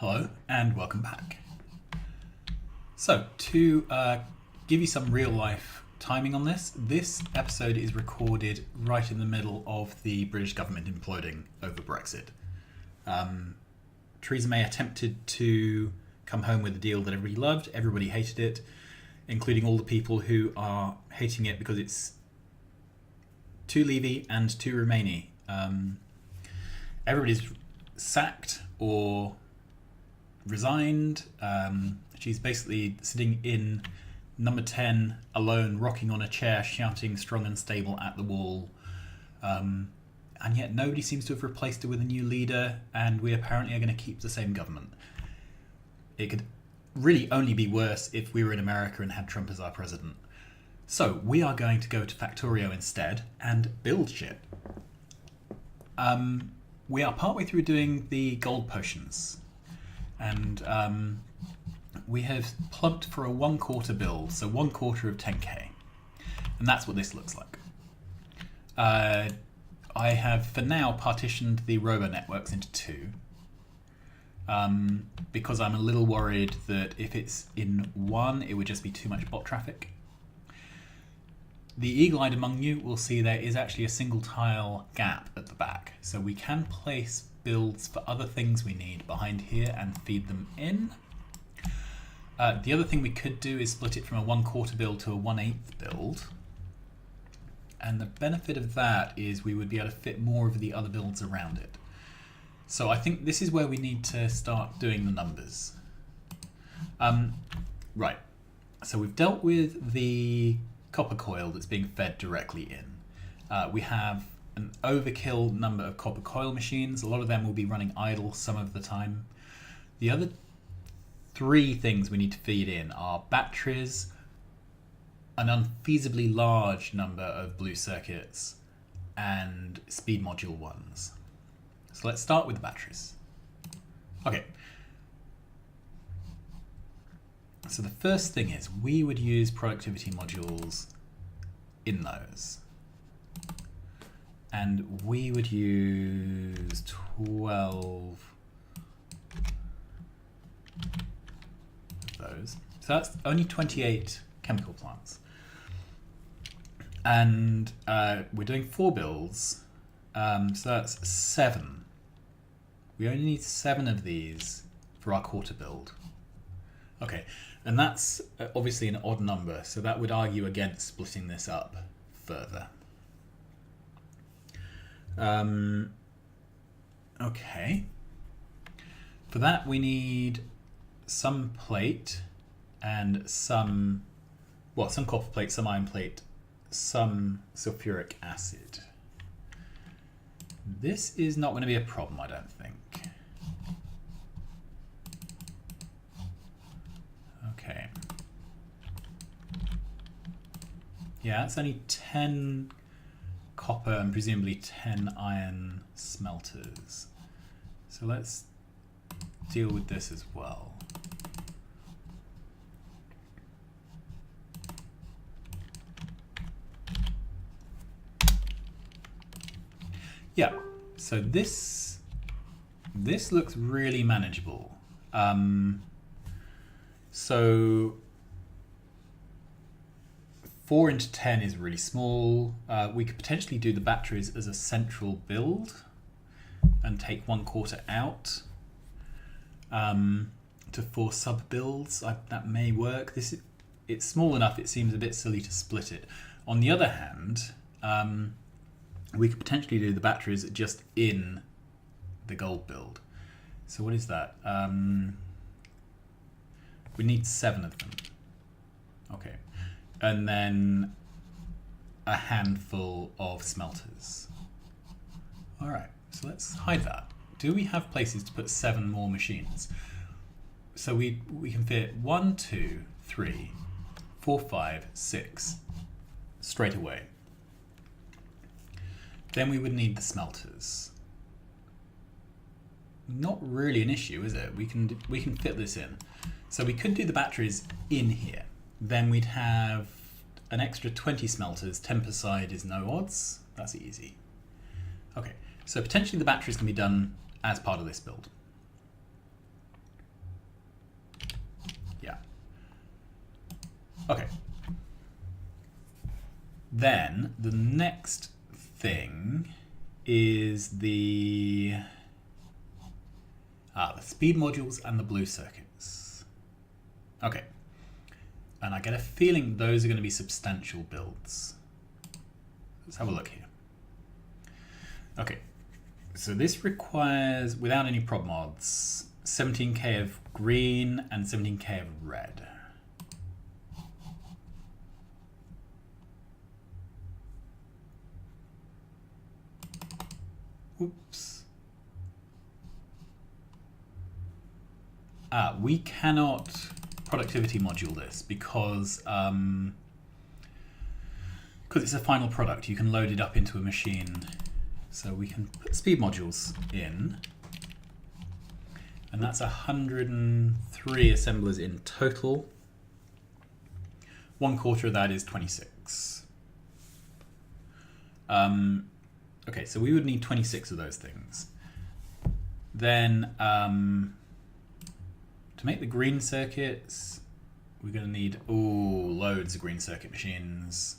Hello and welcome back. So to give you some real life timing on this episode is recorded right in the middle of the British government imploding over Brexit. Theresa May attempted to come home with a deal that everybody loved, everybody hated it, including all the people who are hating it because it's too Levy and too Remainy. Everybody's sacked or resigned. She's basically sitting in number 10 alone, rocking on a chair, shouting strong and stable at the wall. And yet nobody seems to have replaced her with a new leader, and we apparently are going to keep the same government. It could really only be worse if we were in America and had Trump as our president. So we are going to go to Factorio instead and build shit. We are partway through doing the gold potions, and we have plumped for a 1/4 build, so 1/4 of 10k, and that's what this looks like. I have for now partitioned the robo networks into two, because I'm a little worried that if it's in one it would just be too much bot traffic. The eagle-eyed among you will see there is actually a single tile gap at the back, so we can place builds for other things we need behind here and feed them in. The other thing we could do is split it from a 1/4 build to a 1/8 build, and the benefit of that is we would be able to fit more of the other builds around it. So I think this is where we need to start doing the numbers. Right, so we've dealt with the copper coil that's being fed directly in. We have an overkill number of copper coil machines. A lot of them will be running idle some of the time. The other three things we need to feed in are batteries, an unfeasibly large number of blue circuits, and speed module ones. So let's start with the batteries. Okay. So the first thing is we would use productivity modules in those. And we would use 12 of those. So that's only 28 chemical plants. And we're doing 4 builds. So that's 7. We only need 7 of these for our quarter build. Okay, and that's obviously an odd number, so that would argue against splitting this up further. Okay. For that we need some plate and some copper plate, some iron plate, some sulfuric acid. This is not going to be a problem, I don't think. Okay. Yeah, it's only 10 copper and presumably 10 iron smelters. So let's deal with this as well. Yeah, so this looks really manageable. So 4 into 10 is really small. We could potentially do the batteries as a central build and take 1/4 out to 4 sub builds. That may work. It's small enough it seems a bit silly to split it. On the other hand, we could potentially do the batteries just in the gold build. So what is that? We need 7 of them. Okay. And then a handful of smelters. All right, so let's hide that. Do we have places to put 7 more machines? So we can fit 1, 2, 3, 4, 5, 6 straight away. Then we would need the smelters. Not really an issue, is it? We can fit this in. So we could do the batteries in here. Then we'd have an extra 20 smelters. 10 per side is no odds. That's easy. Okay, so potentially the batteries can be done as part of this build. Then the next thing is the speed modules and the blue circuits. Okay, and I get a feeling those are going to be substantial builds. Let's have a look here. Okay, so this requires, without any prop mods, 17k of green and 17k of red. Oops. We cannot productivity module this because it's a final product. You can load it up into a machine. So we can put speed modules in, and that's 103 assemblers in total. 1/4 of that is 26. Okay, so we would need 26 of those things. Then to make the green circuits, we're going to need loads of green circuit machines.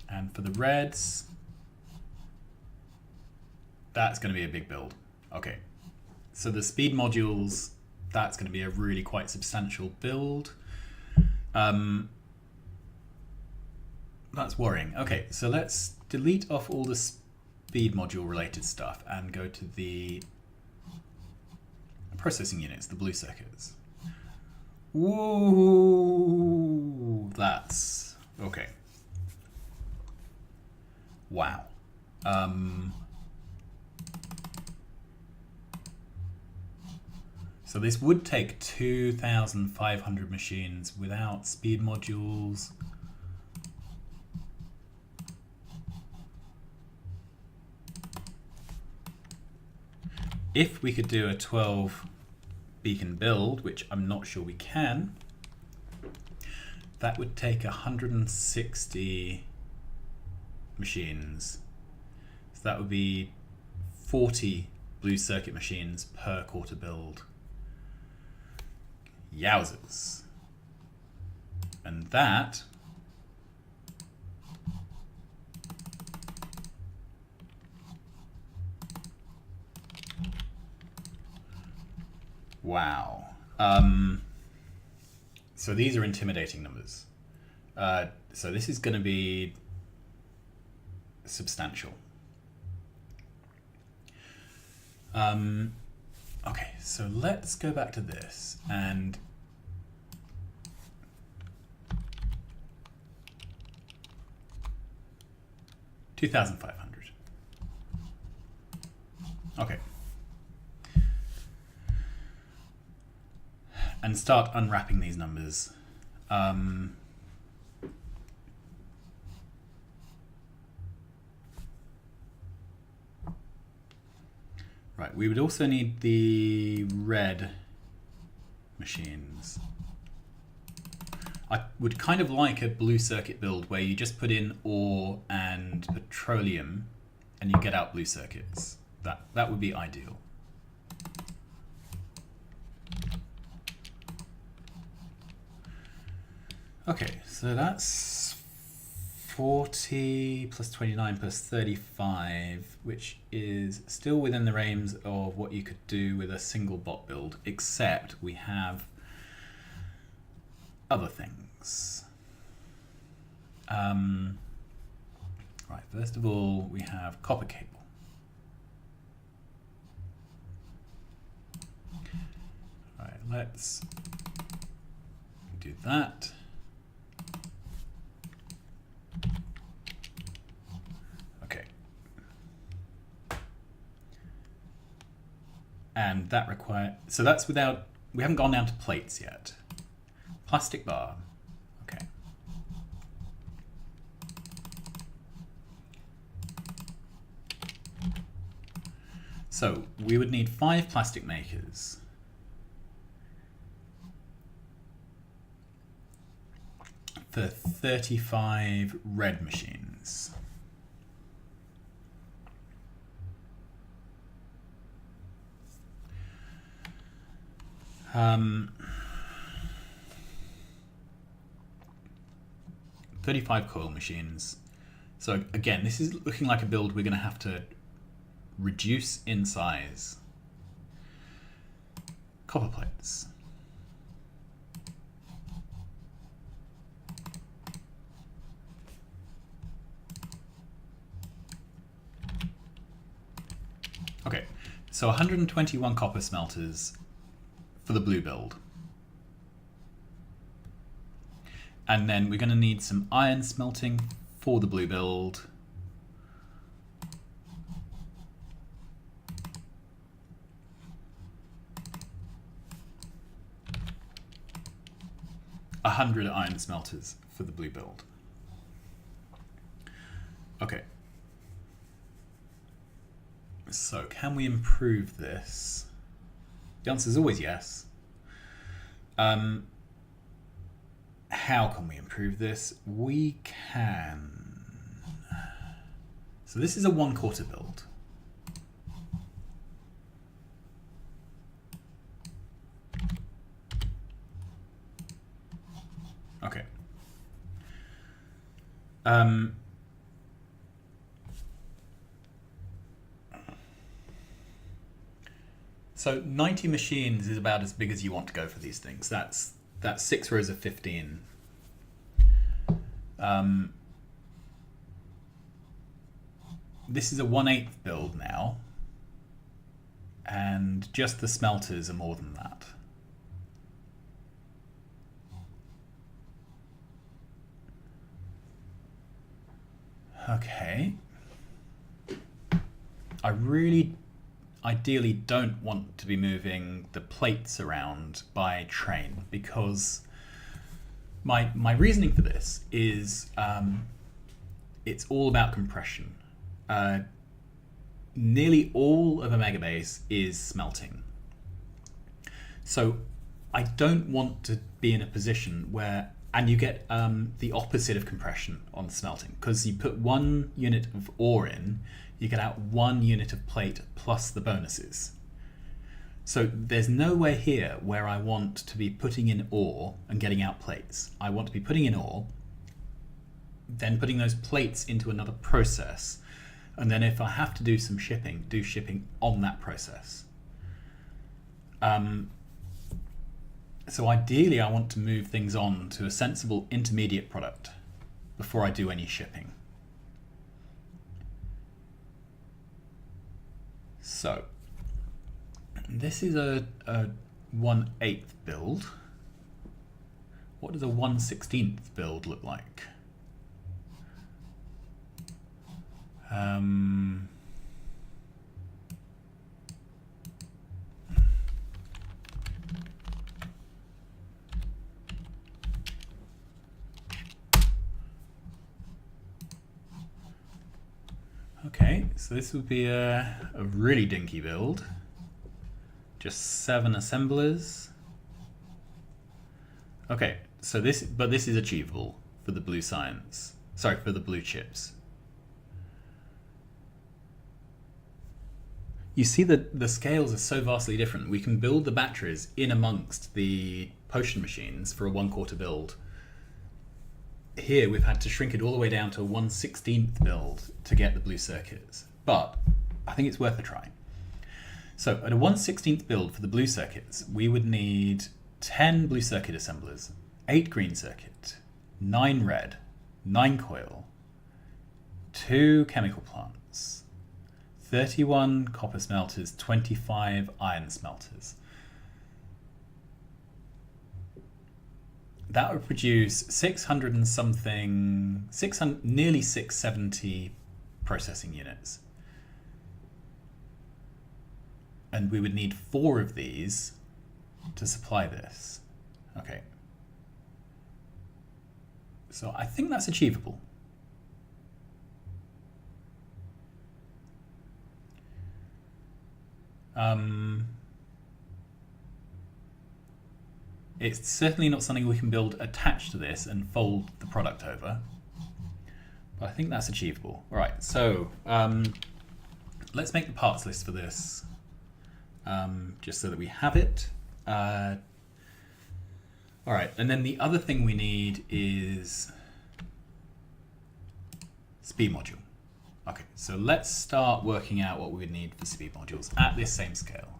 And for the reds, that's going to be a big build. Okay, so the speed modules, that's going to be a really quite substantial build. That's worrying. Okay, so let's delete off all the speed module related stuff and go to the processing units, the blue circuits. Whoa, that's okay. Wow. So this would take 2,500 machines without speed modules. If we could do a 12 beacon build, which I'm not sure we can, that would take 160 machines. So that would be 40 blue circuit machines per quarter build. Yowzers. And that wow. So these are intimidating numbers. So this is going to be substantial. Okay, so let's go back to this and $2,500. Okay. And start unwrapping these numbers. Right, we would also need the red machines. I would kind of like a blue circuit build where you just put in ore and petroleum and you get out blue circuits. That would be ideal. Okay, so that's 40 plus 29 plus 35, which is still within the range of what you could do with a single bot build, except we have other things. Right, first of all, we have copper cable. Right, let's do that. And that so that's without, we haven't gone down to plates yet. Plastic bar, okay. So we would need 5 plastic makers. For 35 red machines. 35 coil machines. So again, this is looking like a build we're going to have to reduce in size. Copper plates. Okay, so 121 copper smelters for the blue build. And then we're going to need some iron smelting for the blue build. A 100 iron smelters for the blue build. Okay. So can we improve this? The answer is always yes. How can we improve this? We can. So this is a 1/4 build. Okay. So 90 machines is about as big as you want to go for these things. That's 6 rows of 15. This is a 1/8 build now, and just the smelters are more than that. Okay. I really ideally don't want to be moving the plates around by train, because my reasoning for this is it's all about compression. Nearly all of a megabase is smelting. So I don't want to be in a position where, and you get the opposite of compression on smelting, because you put 1 unit of ore in, you get out 1 unit of plate plus the bonuses. So there's nowhere here where I want to be putting in ore and getting out plates. I want to be putting in ore, then putting those plates into another process, and then if I have to do some shipping, do shipping on that process. So ideally I want to move things on to a sensible intermediate product before I do any shipping. So this is a 1/8 build. What does a 1/16 build look like? Okay, so this would be a really dinky build. Just 7 assemblers. Okay, so this is achievable for the blue science. Sorry, for the blue chips. You see that the scales are so vastly different. We can build the batteries in amongst the potion machines for a 1/4 build. Here we've had to shrink it all the way down to a 1/16 build to get the blue circuits, but I think it's worth a try. So at a 1/16 build for the blue circuits, we would need 10 blue circuit assemblers, 8 green circuit, 9 red, 9 coil, 2 chemical plants, 31 copper smelters, 25 iron smelters. That would produce 600 and something, nearly 670 processing units. And we would need 4 of these to supply this. Okay. So I think that's achievable. It's certainly not something we can build attached to this and fold the product over, but I think that's achievable. All right, so let's make the parts list for this, just so that we have it. All right, and then the other thing we need is speed module. Okay, so let's start working out what we would need for speed modules at this same scale.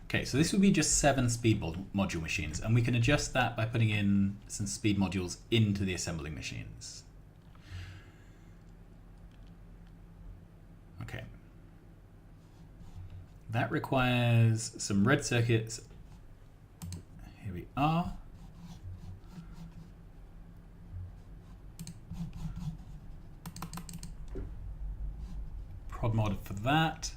Okay, so this would be just 7 speed module machines, and we can adjust that by putting in some speed modules into the assembling machines. Okay. That requires some red circuits. Here we are. Prod mod for that.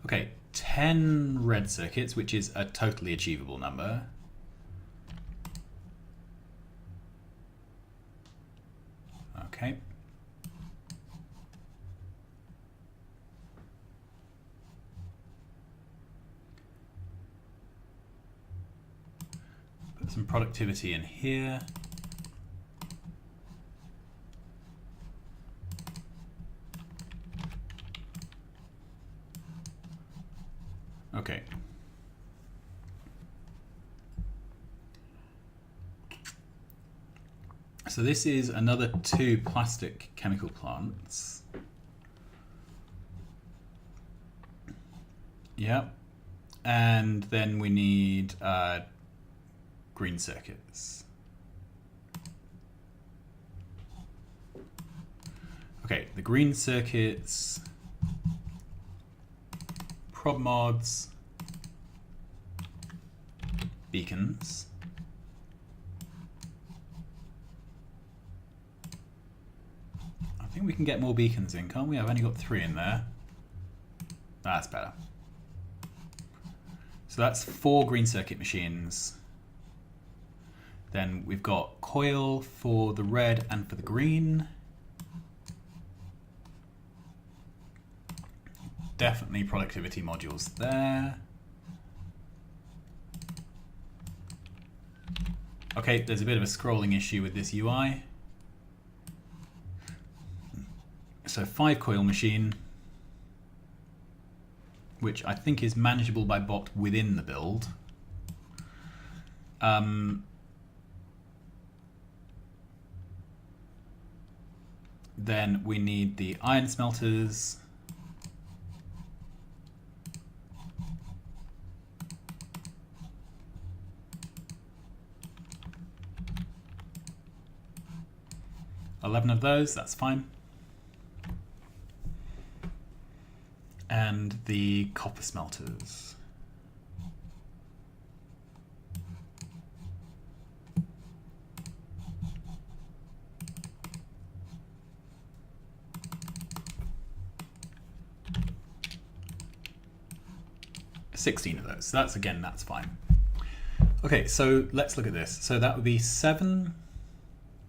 Okay, 10 red circuits, which is a totally achievable number. Okay. Put some productivity in here. Okay. So this is another 2 plastic chemical plants. Yep. And then we need green circuits. Okay, the green circuits, prod mods, beacons. I think we can get more beacons in, can't we? I've only got 3 in there. That's better. So that's 4 green circuit machines. Then we've got coil for the red and for the green. Definitely productivity modules there. Okay, there's a bit of a scrolling issue with this UI. So 5 coil machine, which I think is manageable by bot within the build. Then we need the iron smelters. Eleven of those, that's fine. And the copper smelters. $16 of those. So that's, again, that's fine. Okay, so let's look at this. So that would be 7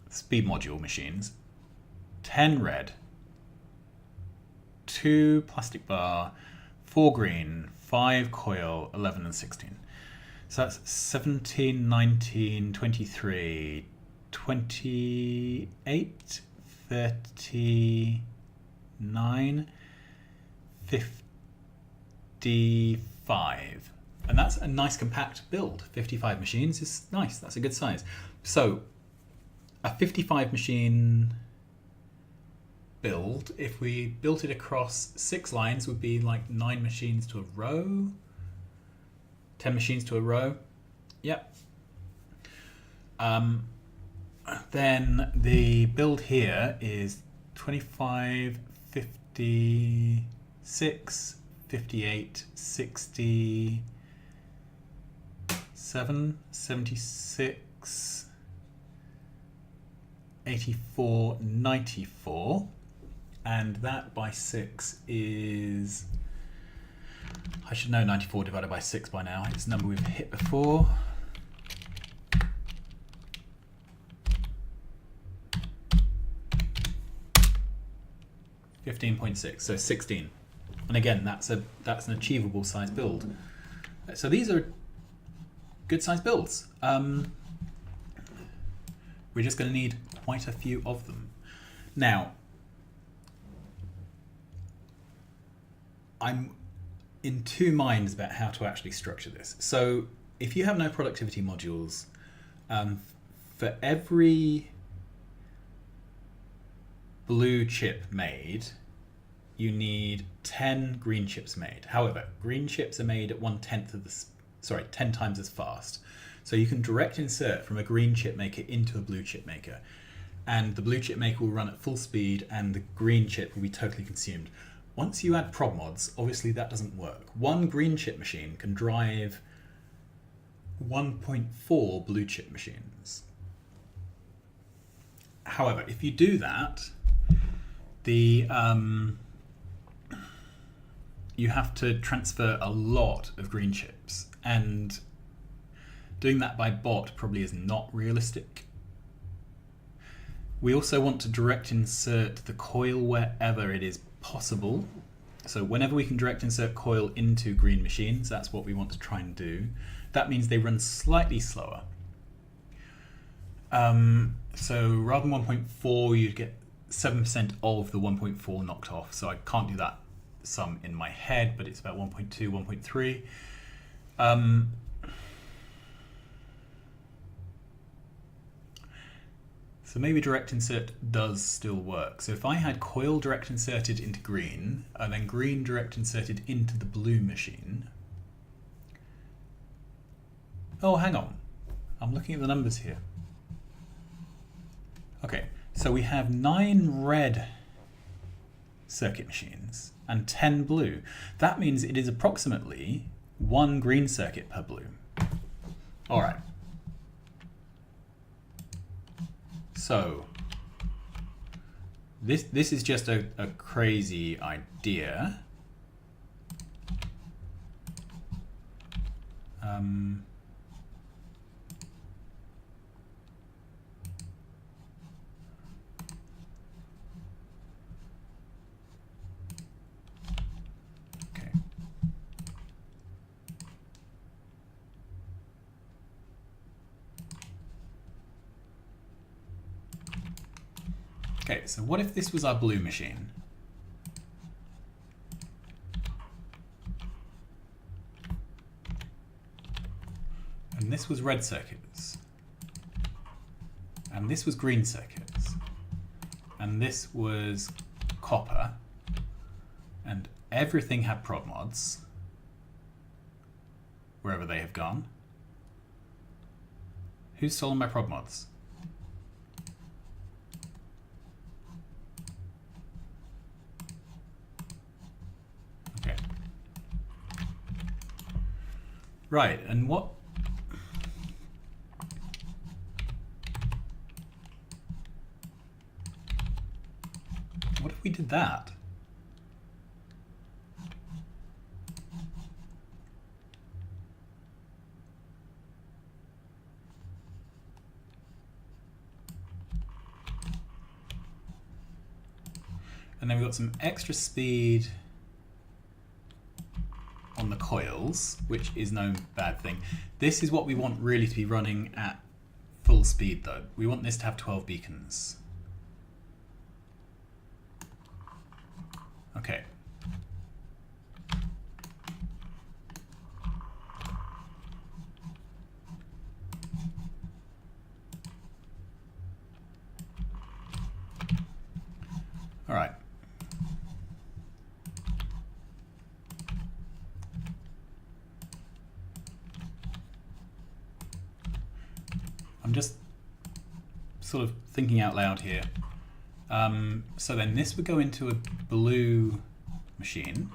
speed module machines, 10 red, 2 plastic bar, 4 green, 5 coil, 11 and 16. So that's 17, 19, 23, 28, 39, 55. And that's a nice compact build. 55 machines is nice. That's a good size. So a 55 machine build, if we built it across 6 lines, would be like 9 machines to a row, 10 machines to a row. Yep. Then the build here is 25, 56, 58, 60, 7, 76, 84, 94, and that by 6 is, I should know 94 divided by 6 by now. It's a number we've hit before. $15.6, so 16. And again, that's an achievable size build. So these are good size builds. We're just going to need quite a few of them. Now, I'm in two minds about how to actually structure this. So if you have no productivity modules, for every blue chip made, you need 10 green chips made. However, green chips are made at 1/10 of the, 10 times as fast. So you can direct insert from a green chip maker into a blue chip maker. And the blue chip maker will run at full speed and the green chip will be totally consumed. Once you add prod mods, obviously that doesn't work. One green chip machine can drive 1.4 blue chip machines. However, if you do that, you have to transfer a lot of green chips, and doing that by bot probably is not realistic. We also want to direct insert the coil wherever it is possible. So whenever we can direct insert coil into green machines, that's what we want to try and do. That means they run slightly slower. So rather than 1.4, you'd get 7% of the 1.4 knocked off. So I can't do that sum in my head, but it's about 1.2, 1.3. So maybe direct insert does still work. So if I had coil direct inserted into green, and then green direct inserted into the blue machine. Oh, hang on. I'm looking at the numbers here. Okay, so we have 9 red circuit machines and 10 blue. That means it is approximately 1 green circuit per blue. All right. So this is just a crazy idea. Okay. Okay, so what if this was our blue machine? And this was red circuits. And this was green circuits. And this was copper. And everything had prod mods, wherever they have gone. Who's stolen my prod mods? Okay. Right, and what if we did that? And then we've got some extra speed on the coils, which is no bad thing. This is what we want really to be running at full speed though. We want this to have 12 beacons. Okay. All right. I'm just sort of thinking out loud here. So then this would go into a blue machine.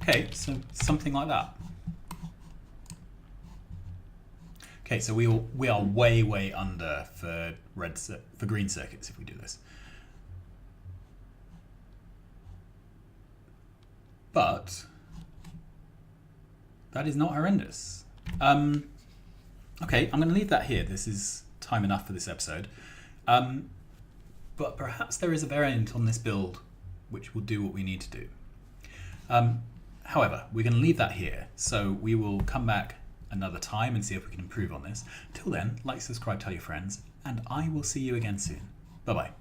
Okay, so something like that. Okay, so we are way under for green circuits if we do this. But That is not horrendous. Okay, I'm going to leave that here. This is time enough for this episode. But perhaps there is a variant on this build which will do what we need to do. However, we're going to leave that here. So we will come back another time and see if we can improve on this. Till then, like, subscribe, tell your friends, and I will see you again soon. Bye-bye.